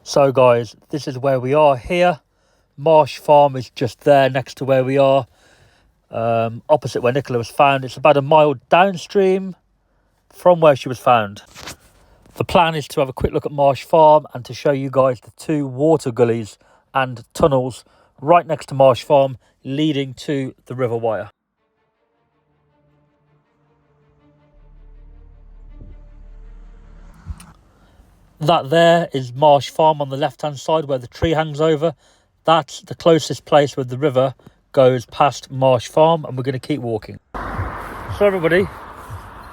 So guys, this is where we are here. Marsh Farm is just there next to where we are, opposite where Nicola was found. It's about a mile downstream from where she was found. The plan is to have a quick look at Marsh Farm and to show you guys the two water gullies and tunnels right next to Marsh Farm leading to the River Wyre. That there is Marsh Farm on the left hand side where the tree hangs over. That's the closest place where the river goes past Marsh Farm, and we're going to keep walking. So everybody,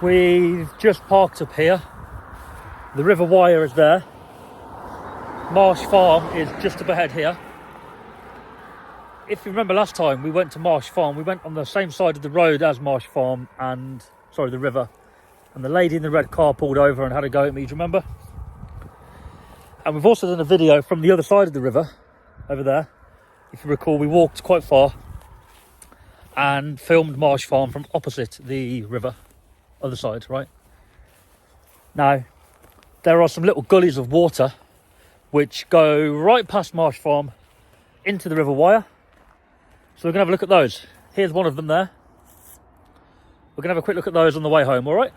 we've just parked up here. The River Wyre is there. Marsh Farm is just up ahead here. If you remember last time we went to Marsh Farm, we went on the same side of the road as Marsh Farm and, the river. And the lady in the red car pulled over and had a go at me, do you remember? And we've also done a video from the other side of the river, over there. If you recall, we walked quite far and filmed Marsh Farm from opposite the river, other side, right? Now, there are some little gullies of water which go right past Marsh Farm into the River Wyre. So we're going to have a look at those. Here's one of them there. We're going to have a quick look at those on the way home, all right?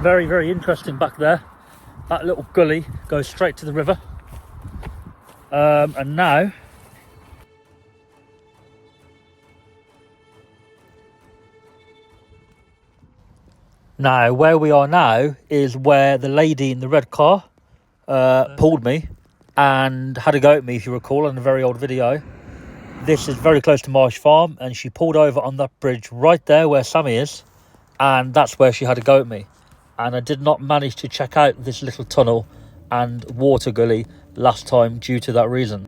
Very, very interesting back there. That little gully goes straight to the river. And now, where we are now is where the lady in the red car pulled me and had a go at me, if you recall, in a very old video. This is very close to Marsh Farm, and she pulled over on that bridge right there where Sammy is, and that's where she had a go at me. And I did not manage to check out this little tunnel and water gully last time due to that reason.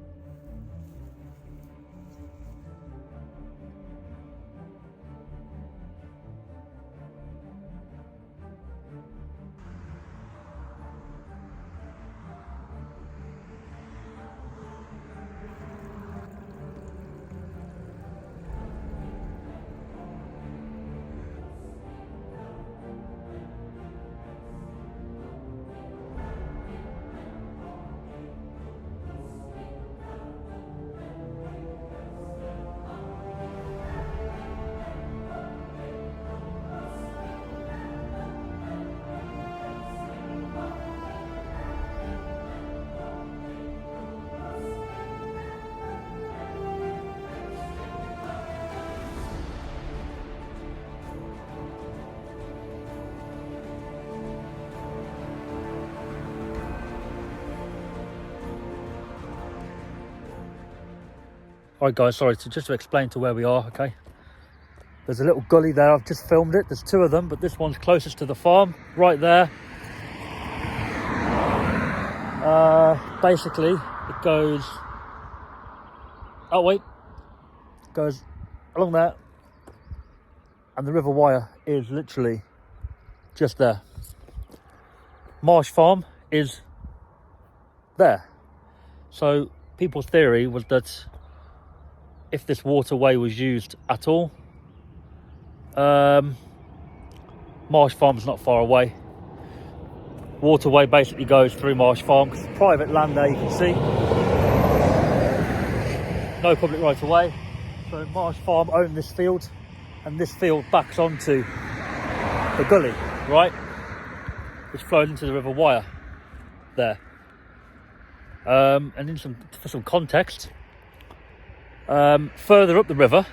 Alright guys, sorry, just to explain to where we are, okay? There's a little gully there, I've just filmed it. There's two of them, but this one's closest to the farm, right there. Basically, it goes... Oh wait, it goes along there. And the River Wyre is literally just there. Marsh Farm is there. So people's theory was that if this waterway was used at all, Marsh Farm's not far away. Waterway basically goes through Marsh Farm because it's private land there, you can see. No public right of way. So Marsh Farm own this field, and this field backs onto the gully, right? Which flows into the River Wyre there. And for some context, further up the river,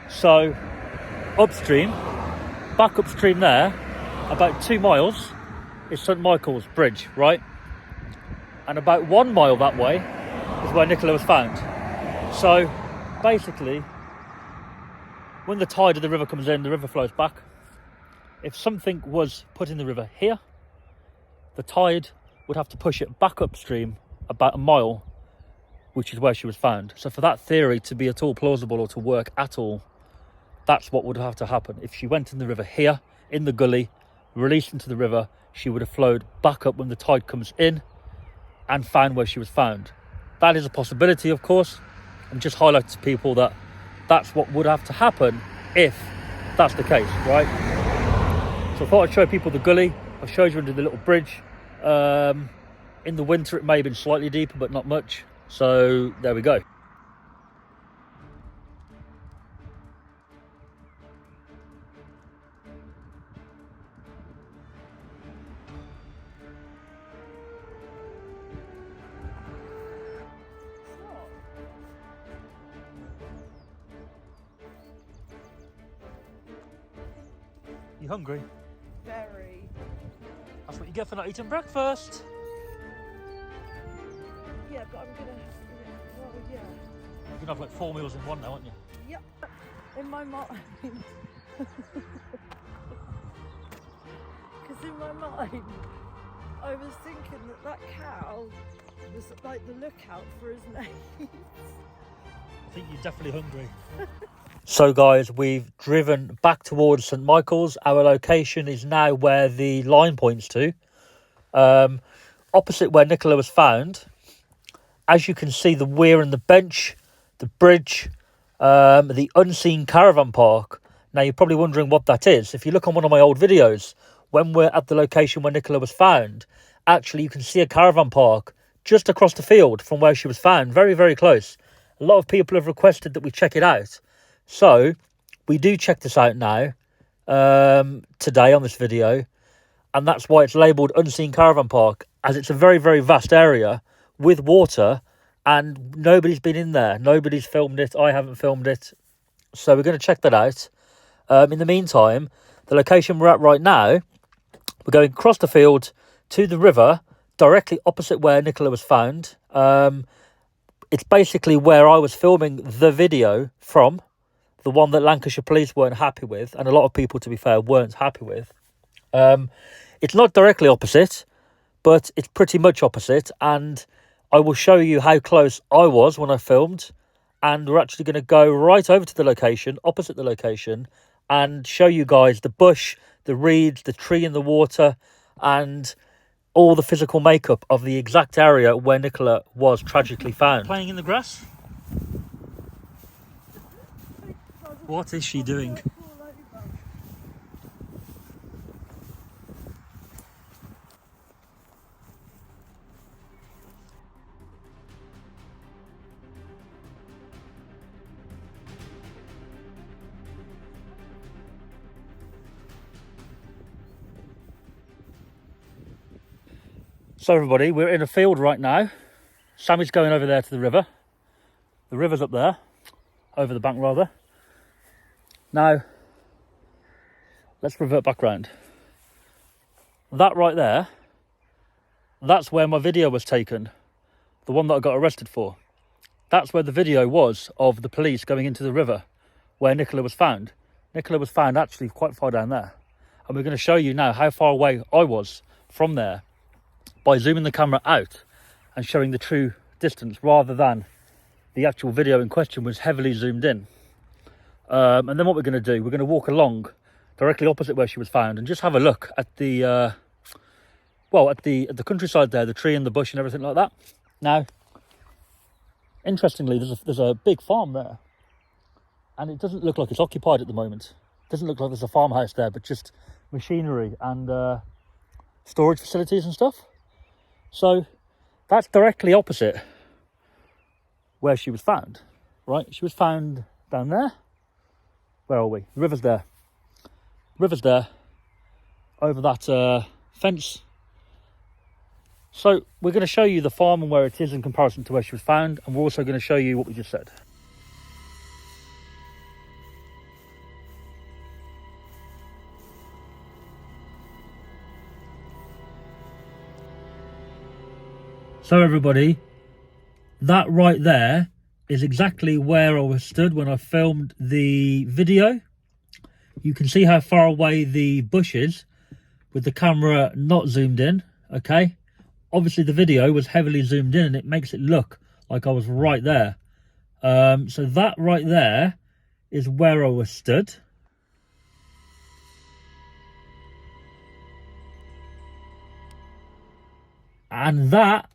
so upstream, back upstream there, about 2 miles is St Michael's Bridge, right? And about 1 mile that way is where Nicola was found. So basically, when the tide of the river comes in, the river flows back. If something was put in the river here, the tide would have to push it back upstream about 1 mile, which is where she was found. So for that theory to be at all plausible or to work at all, that's what would have to happen. If she went in the river here, in the gully, released into the river, she would have flowed back up when the tide comes in and found where she was found. That is a possibility, of course, and just highlight to people that that's what would have to happen if that's the case, right? So I thought I'd show people the gully. I showed you under the little bridge. In the winter it may have been slightly deeper, but not much. So there we go. You hungry? Very. That's what you get for not eating breakfast. Yeah, but I'm gonna have, well, yeah. You can have like 4 meals in one now, aren't you? Yep. In my mind. Because in my mind, I was thinking that cow was like the lookout for his mate. I think you're definitely hungry. So guys, we've driven back towards St Michael's. Our location is now where the line points to. Opposite where Nicola was found. As you can see, the weir and the bench, the bridge, the unseen caravan park. Now you're probably wondering what that is. If you look on one of my old videos, when we're at the location where Nicola was found, actually you can see a caravan park just across the field from where she was found. Very, very close. A lot of people have requested that we check it out. So we do check this out now, today on this video, and that's why it's labelled Unseen Caravan Park, as it's a very, very vast area with water and nobody's been in there. Nobody's filmed it. I haven't filmed it. So we're going to check that out. In the meantime, the location we're at right now, we're going across the field to the river, directly opposite where Nicola was found. It's basically where I was filming the video from. The one that Lancashire police weren't happy with, and a lot of people, to be fair, weren't happy with. It's not directly opposite, but it's pretty much opposite, and I will show you how close I was when I filmed, and we're actually going to go right over to the location, opposite the location, and show you guys the bush, the reeds, the tree in the water, and all the physical makeup of the exact area where Nicola was tragically found. Playing in the grass? What is she doing? So everybody, we're in a field right now. Sammy's going over there to the river. The river's up there, over the bank rather. Now, let's revert back round. That right there, that's where my video was taken. The one that I got arrested for. That's where the video was of the police going into the river where Nicola was found. Nicola was found actually quite far down there. And we're going to show you now how far away I was from there by zooming the camera out and showing the true distance rather than the actual video in question was heavily zoomed in. And then what we're going to do, we're going to walk along directly opposite where she was found and just have a look at the, at the countryside there, the tree and the bush and everything like that. Now, interestingly, there's a big farm there, and it doesn't look like it's occupied at the moment. It doesn't look like there's a farmhouse there, but just machinery and storage facilities and stuff. So that's directly opposite where she was found, right? She was found down there. Where are we? The river's there. River's there. Over that fence. So we're going to show you the farm and where it is in comparison to where she was found, and we're also going to show you what we just said. So everybody, that right there is exactly where I was stood when I filmed the video. You can see how far away the bush is with the camera not zoomed in, okay? Obviously the video was heavily zoomed in and it makes it look like I was right there. So that right there is where I was stood. And that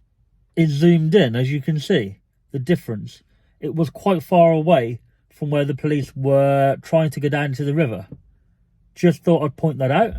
is zoomed in, as you can see, the difference. It was quite far away from where the police were trying to go down into the river. Just thought I'd point that out.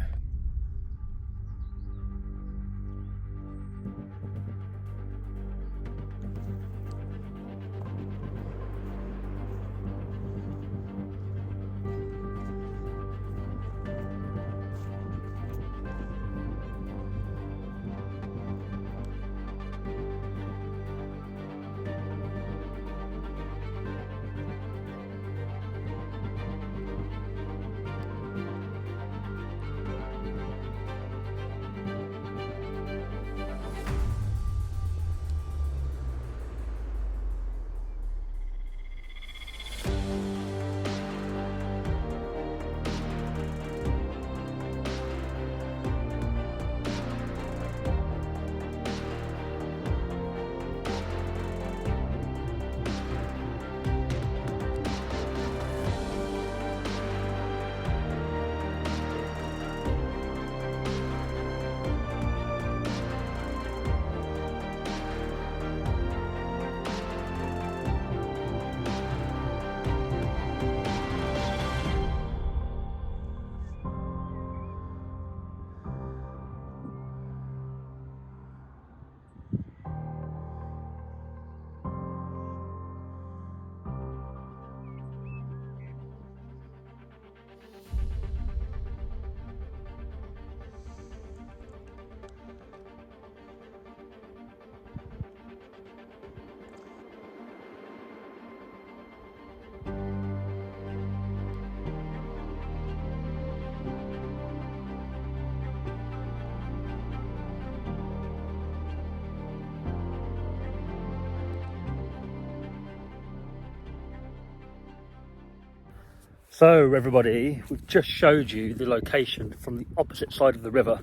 So everybody, we've just showed you the location from the opposite side of the river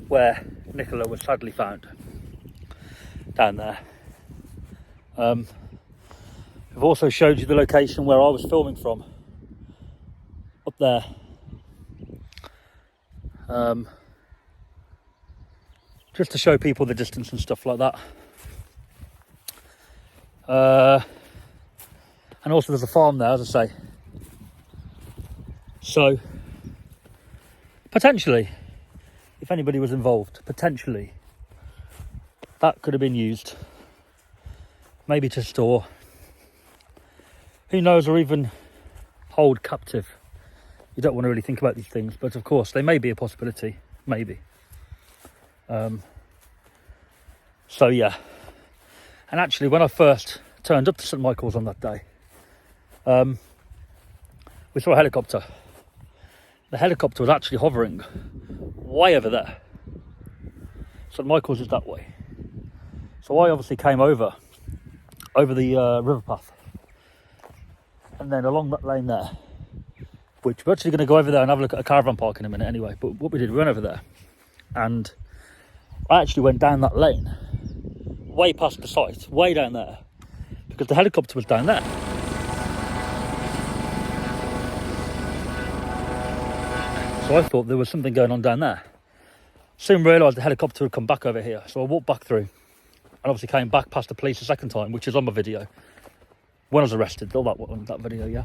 where Nicola was sadly found, down there. We've also showed you the location where I was filming from, up there. Just to show people the distance and stuff like that. And also there's a farm there, as I say. So, potentially, if anybody was involved, potentially, that could have been used. Maybe to store. Who knows, or even hold captive. You don't want to really think about these things, but of course, they may be a possibility. Maybe. So, yeah. And actually, when I first turned up to St Michael's on that day, we saw a helicopter. The helicopter was actually hovering way over there. St Michael's is that way. So I obviously came over the river path. And then along that lane there, which we're actually going to go over there and have a look at a caravan park in a minute anyway. But what we did, we went over there. And I actually went down that lane, way past the site, way down there. Because the helicopter was down there. So I thought there was something going on down there. Soon realised the helicopter had come back over here. So I walked back through and obviously came back past the police a second time, which is on my video. When I was arrested, all that video, yeah.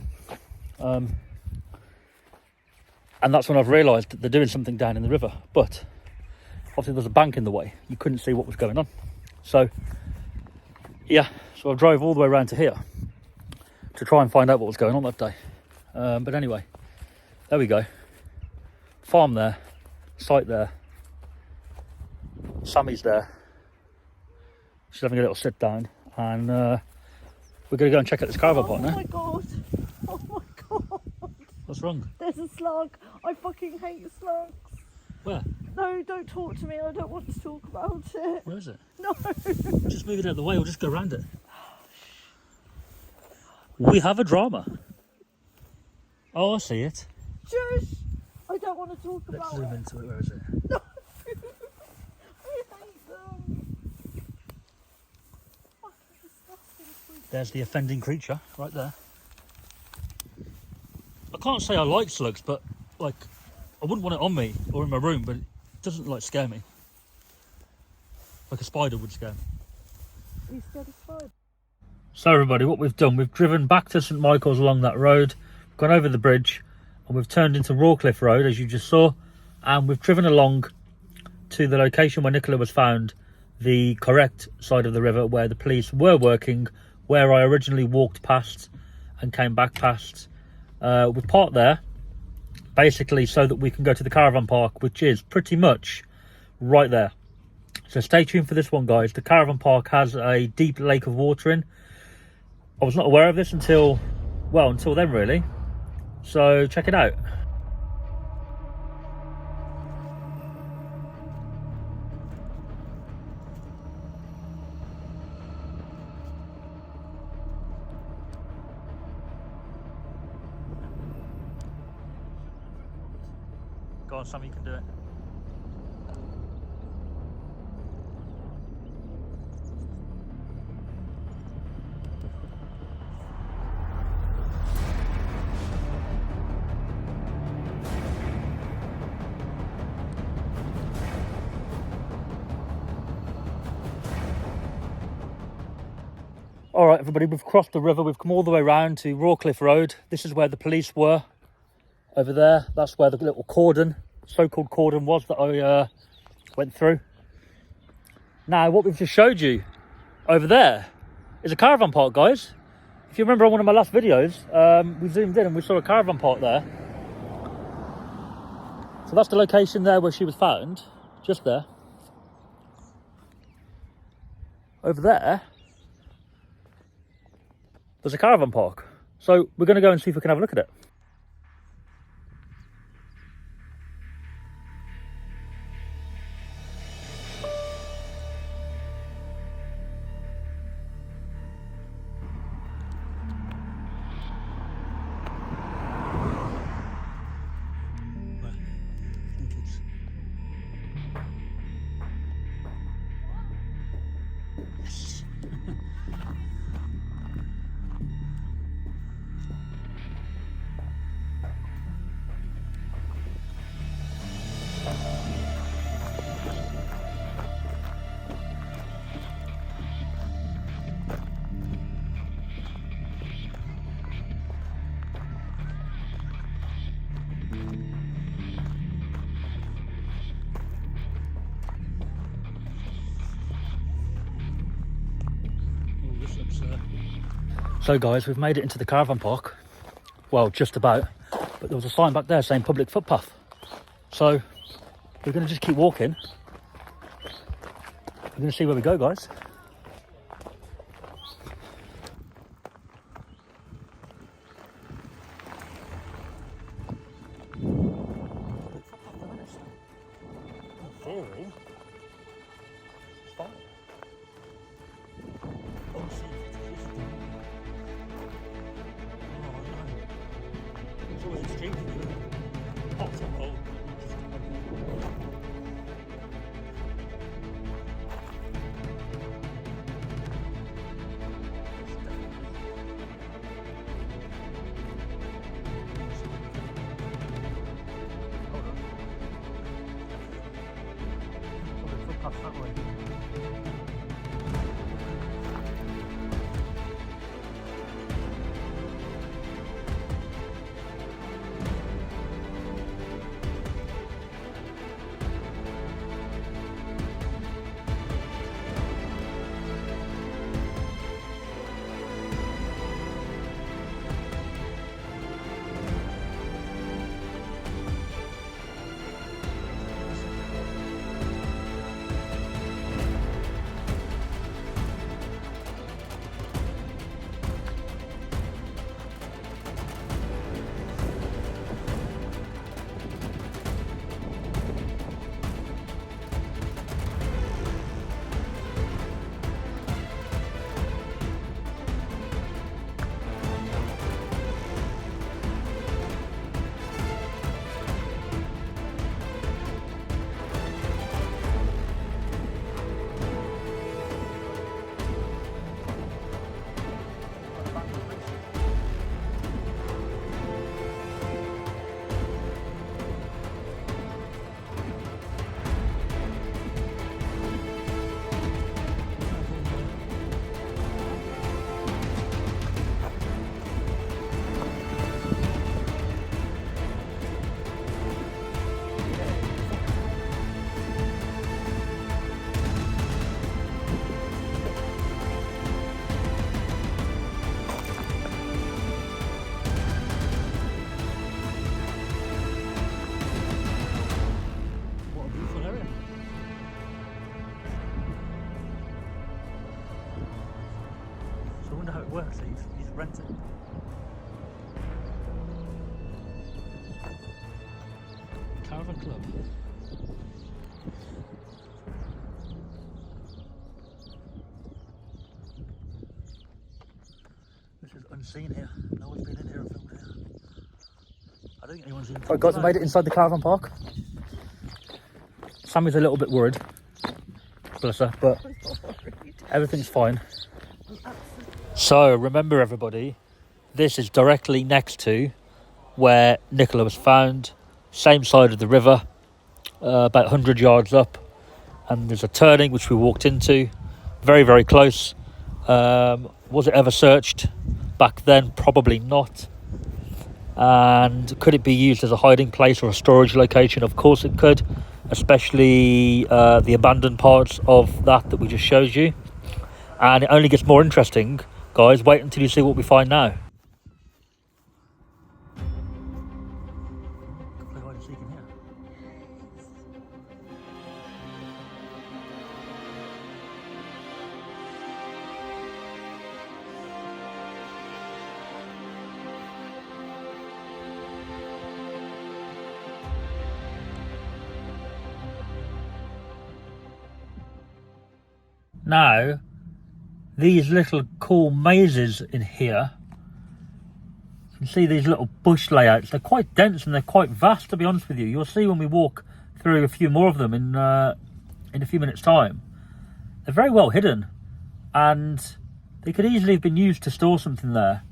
And that's when I've realised that they're doing something down in the river. But obviously there's a bank in the way. You couldn't see what was going on. So, yeah. So I drove all the way around to here to try and find out what was going on that day. But anyway, there we go. Farm there, site there, Sammy's there, She's having a little sit down, and we're going to go and check out this caravan park Oh now. my god. Oh my god. What's wrong? There's a slug. I fucking hate slugs. Where? No, don't talk to me. I don't want to talk about it. Where is it? No. Just move it out of the way, we'll just go around it. We have a drama. Oh, I see it. Shush. I don't want to talk Let's about zoom it. into it. Where is it? No. I hate them. Fucking disgusting creatures. There's the offending creature right there. I can't say I like slugs, but like, I wouldn't want it on me or in my room, but it doesn't like scare me. Like a spider would scare me. Are you scared of spiders? So everybody, what we've done, we've driven back to St Michael's along that road, gone over the bridge, and we've turned into Rawcliffe Road, as you just saw, and we've driven along to the location where Nicola was found, the correct side of the river where the police were working, where I originally walked past and came back past. We've parked there, basically so that we can go to the caravan park, which is pretty much right there. So stay tuned for this one, guys. The caravan park has a deep lake of water in. I was not aware of this until then really. So check it out. Go on, Sam, you can do it. All right, everybody, we've crossed the river. We've come all the way around to Rawcliffe Road. This is where the police were. Over there, that's where the little cordon, so-called cordon was that I went through. Now, what we've just showed you over there is a caravan park, guys. If you remember on one of my last videos, we zoomed in and we saw a caravan park there. So that's the location there where she was found, just there. Over there, there's a caravan park. So we're going to go and see if we can have a look at it. So guys, we've made it into the caravan park. Well, just about. But there was a sign back there saying public footpath. So we're going to just keep walking. We're going to see where we go, guys. work, so he's rented. Caravan Club. This is unseen here. No one's been in here and filmed here. I don't think anyone's in. Right guys, we made it inside the caravan park. Sammy's a little bit worried, bless her, but everything's fine. So remember everybody, this is directly next to where Nicola was found, same side of the river, about 100 yards up, and there's a turning which we walked into, very, very close. Was it ever searched back then? Probably not. And could it be used as a hiding place or a storage location? Of course it could, especially the abandoned parts of that we just showed you. And it only gets more interesting, guys. Wait until you see what we find now. Now, these little cool mazes in here, you can see these little bush layouts. They're quite dense and they're quite vast, to be honest with you. You'll see when we walk through a few more of them in a few minutes' time. They're very well hidden, and they could easily have been used to store something there.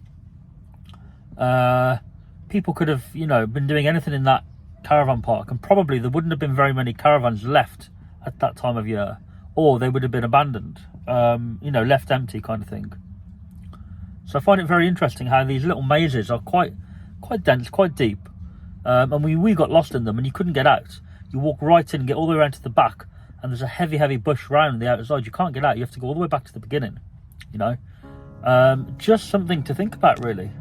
People could have, been doing anything in that caravan park, and probably there wouldn't have been very many caravans left at that time of year. Or they would have been abandoned, left empty kind of thing. So I find it very interesting how these little mazes are quite dense, quite deep. And we got lost in them and you couldn't get out. You walk right in and get all the way around to the back, and there's a heavy bush round the outside. You can't get out. You have to go all the way back to the beginning, Just something to think about, really.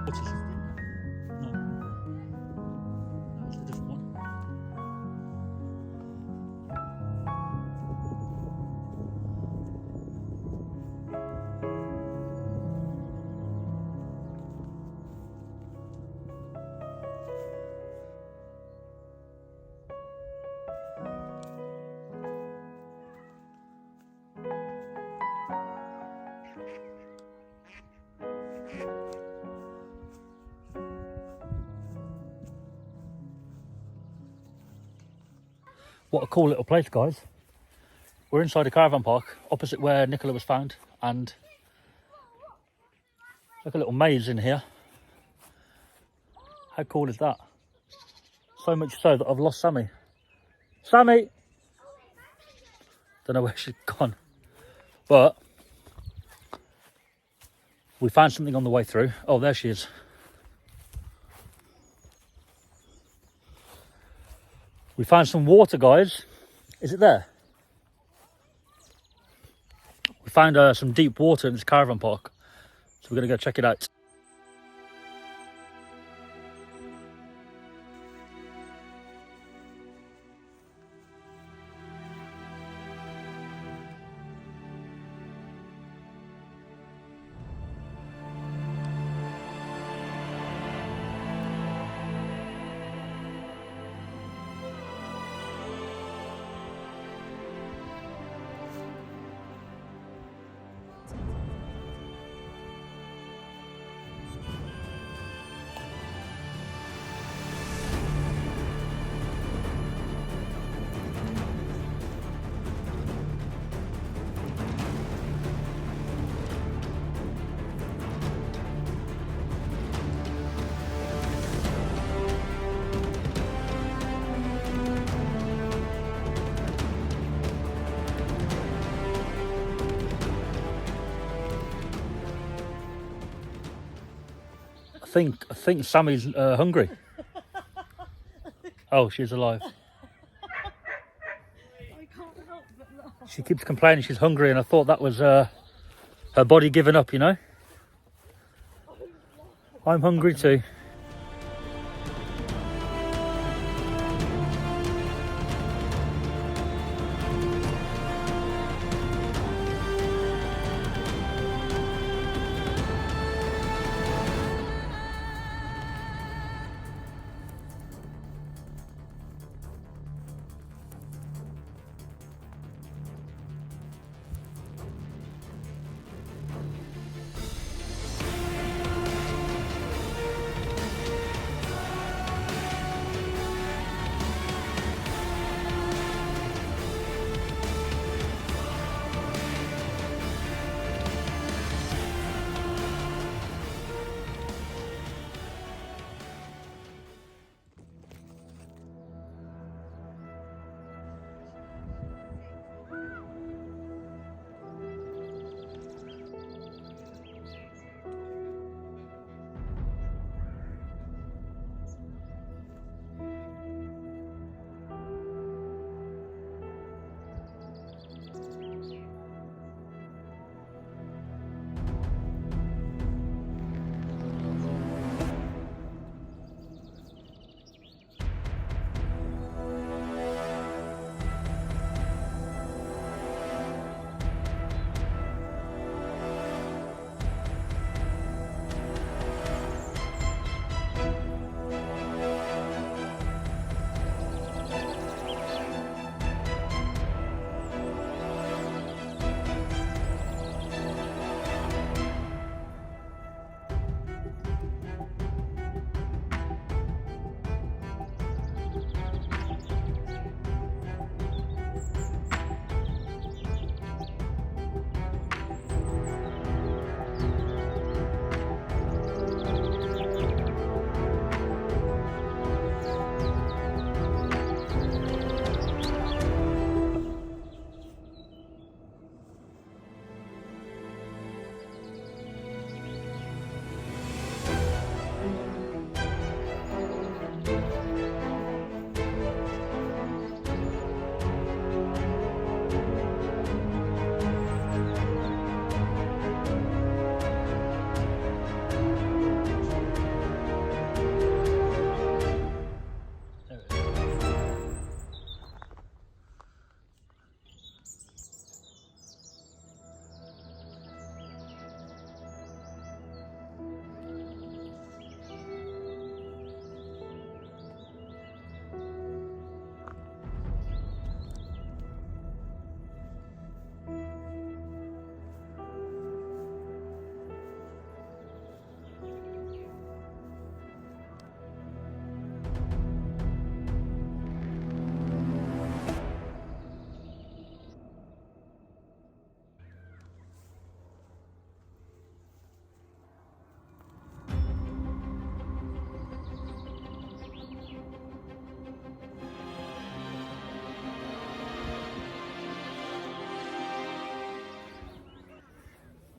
What's this? No. That's a different one. What a cool little place, guys. We're inside a caravan park, opposite where Nicola was found, and like a little maze in here. How cool is that? So much so that I've lost Sammy. Sammy! Don't know where she's gone. But we found something on the way through. Oh, there she is. We found some water, guys. Is it there? We found some deep water in this caravan park. So we're going to go check it out. think Sammy's hungry. Oh, she's alive. I can't help but laugh. She keeps complaining she's hungry, and I thought that was her body giving up, you know. I'm hungry too.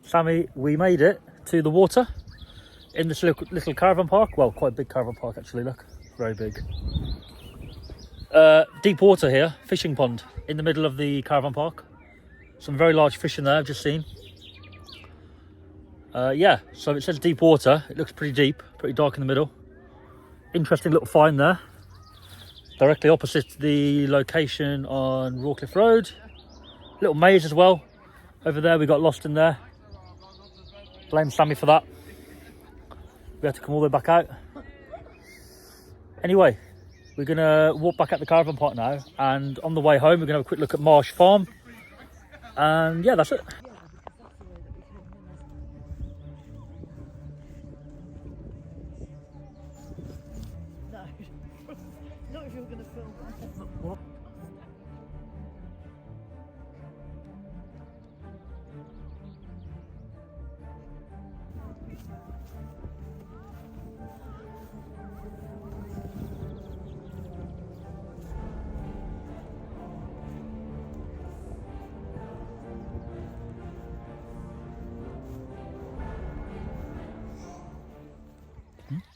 Sammy, we made it to the water in this little caravan park. Well, quite a big caravan park actually, look, very big. Deep water here, fishing pond in the middle of the caravan park. Some very large fish in there, I've just seen. Yeah, so it says deep water. It looks pretty deep, pretty dark in the middle. Interesting little find there. Directly opposite the location on Rawcliffe Road. Little maze as well. Over there, we got lost in there. Blame Sammy for that. We had to come all the way back out. Anyway, we're gonna walk back at the caravan park now, and on the way home, we're gonna have a quick look at Marsh Farm. And yeah, that's it. No, not if you're going to film that. What?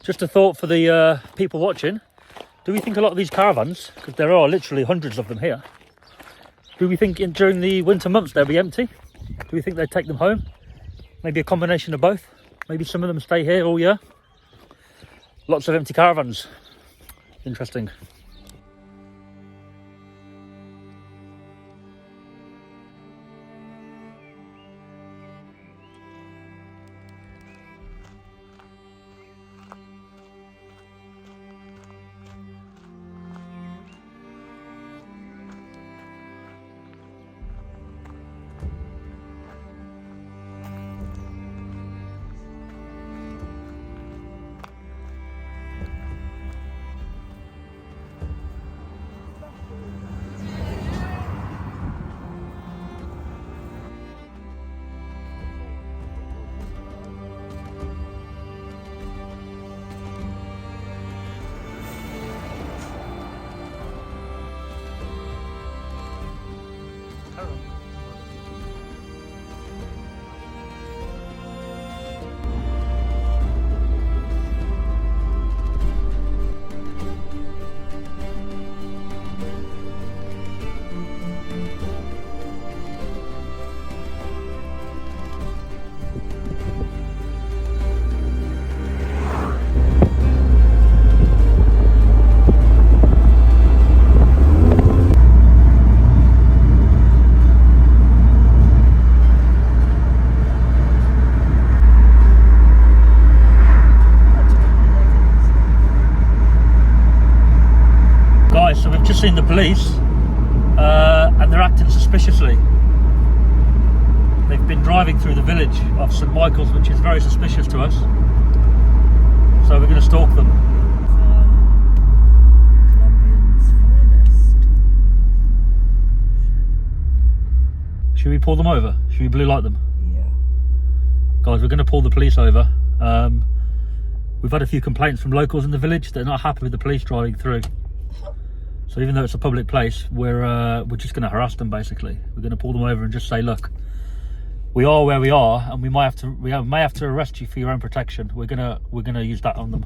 Just a thought for the people watching. Do we think a lot of these caravans, because there are literally hundreds of them here, do we think during the winter months they'll be empty? Do we think they'd take them home? Maybe a combination of both? Maybe some of them stay here all year? Lots of empty caravans. Interesting. So we've just seen the police and they're acting suspiciously. They've been driving through the village of St Michael's, which is very suspicious to us. So we're going to stalk them. Colombian's finest. Should we pull them over? Should we blue light them? Yeah. Guys, we're going to pull the police over. We've had a few complaints from locals in the village. They're not happy with the police driving through. So even though it's a public place, we're just going to harass them. Basically, we're going to pull them over and just say, "Look, we are where we are, and we may have to arrest you for your own protection. We're gonna use that on them."